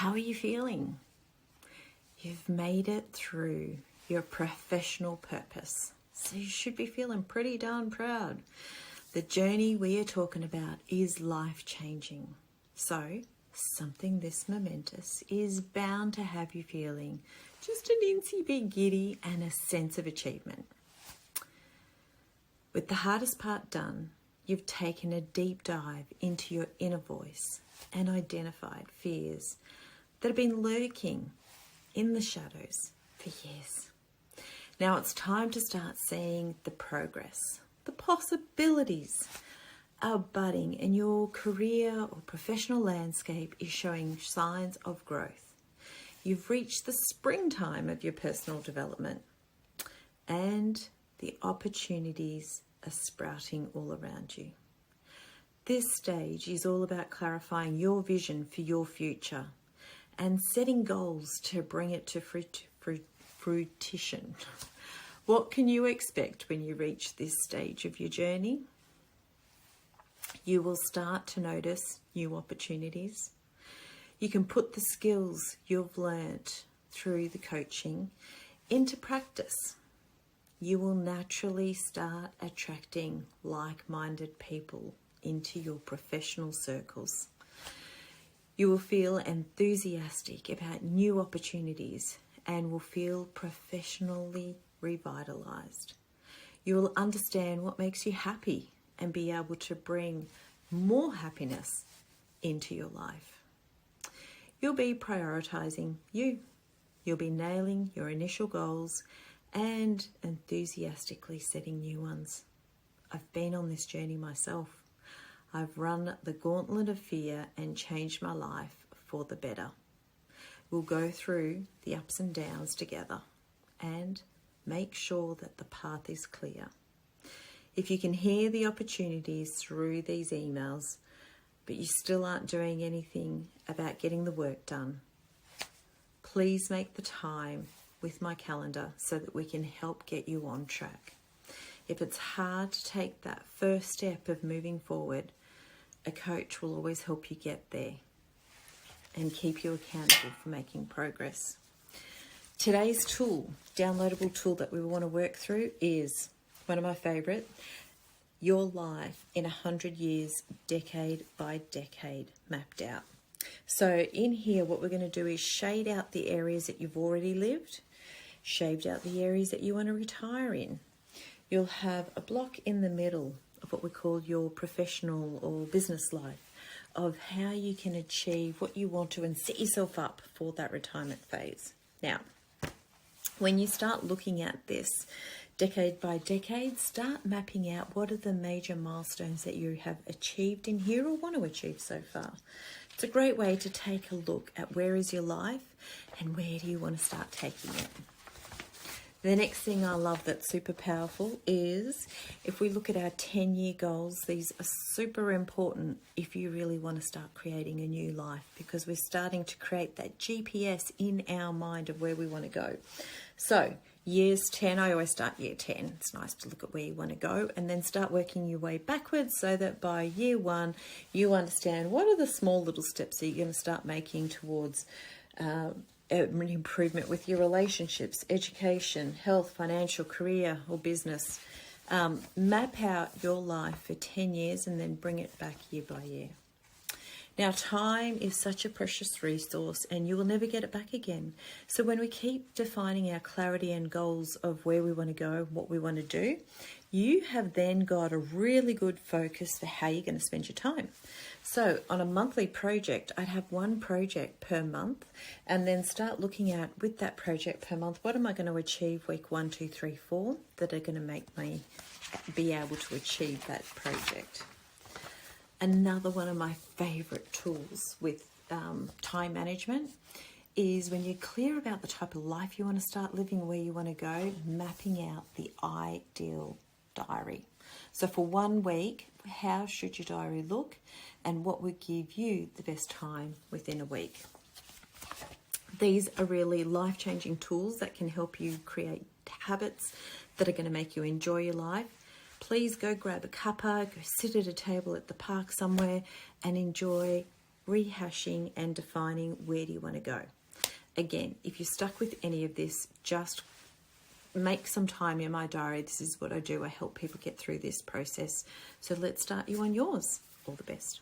How are you feeling? You've made it through your professional purpose, so you should be feeling pretty darn proud. The journey we are talking about is life-changing. So, something this momentous is bound to have you feeling just an incy bit giddy and a sense of achievement. With the hardest part done, you've taken a deep dive into your inner voice and identified fears that have been lurking in the shadows for years. Now it's time to start seeing the progress, the possibilities are budding, and your career or professional landscape is showing signs of growth. You've reached the springtime of your personal development, and the opportunities are sprouting all around you. This stage is all about clarifying your vision for your future and setting goals to bring it to fruition. What can you expect when you reach this stage of your journey? You will start to notice new opportunities. You can put the skills you've learnt through the coaching into practice. You will naturally start attracting like-minded people into your professional circles. You will feel enthusiastic about new opportunities and will feel professionally revitalised. You will understand what makes you happy and be able to bring more happiness into your life. You'll be prioritising you. You'll be nailing your initial goals and enthusiastically setting new ones. I've been on this journey myself. I've run the gauntlet of fear and changed my life for the better. We'll go through the ups and downs together and make sure that the path is clear. If you can hear the opportunities through these emails, but you still aren't doing anything about getting the work done, please make the time with my calendar so that we can help get you on track. If it's hard to take that first step of moving forward, a coach will always help you get there and keep you accountable for making progress. Today's tool, downloadable tool that we want to work through, is one of my favourite, Your Life in 100 Years, Decade by Decade, mapped out. So in here, what we're going to do is shade out the areas that you've already lived, shade out the areas that you want to retire in. You'll have a block in the middle of what we call your professional or business life, of how you can achieve what you want to and set yourself up for that retirement phase. Now, when you start looking at this decade by decade, start mapping out what are the major milestones that you have achieved in here or want to achieve so far. It's a great way to take a look at where is your life and where do you want to start taking it. The next thing I love that's super powerful is if we look at our 10-year goals, these are super important if you really want to start creating a new life, because we're starting to create that GPS in our mind of where we want to go. So years 10, I always start year 10. It's nice to look at where you want to go and then start working your way backwards so that by year 1, you understand what are the small little steps that you're going to start making towards an improvement with your relationships, education, health, financial, career or business. Map out your life for 10 years and then bring it back year by year. Now, time is such a precious resource and you will never get it back again. So when we keep defining our clarity and goals of where we want to go, what we want to do, you have then got a really good focus for how you're going to spend your time. So on a monthly project, I'd have one project per month and then start looking at, with that project per month, what am I going to achieve week 1, 2, 3, 4 that are going to make me be able to achieve that project. Another one of my favourite tools with time management is when you're clear about the type of life you want to start living, where you want to go, mapping out the ideal diary. So for 1 week, how should your diary look and what would give you the best time within a week? These are really life-changing tools that can help you create habits that are going to make you enjoy your life. Please go grab a cuppa, go sit at a table at the park somewhere and enjoy rehashing and defining where do you want to go. Again, if you're stuck with any of this, just make some time in my diary. This is what I do. I help people get through this process. So let's start you on yours. All the best.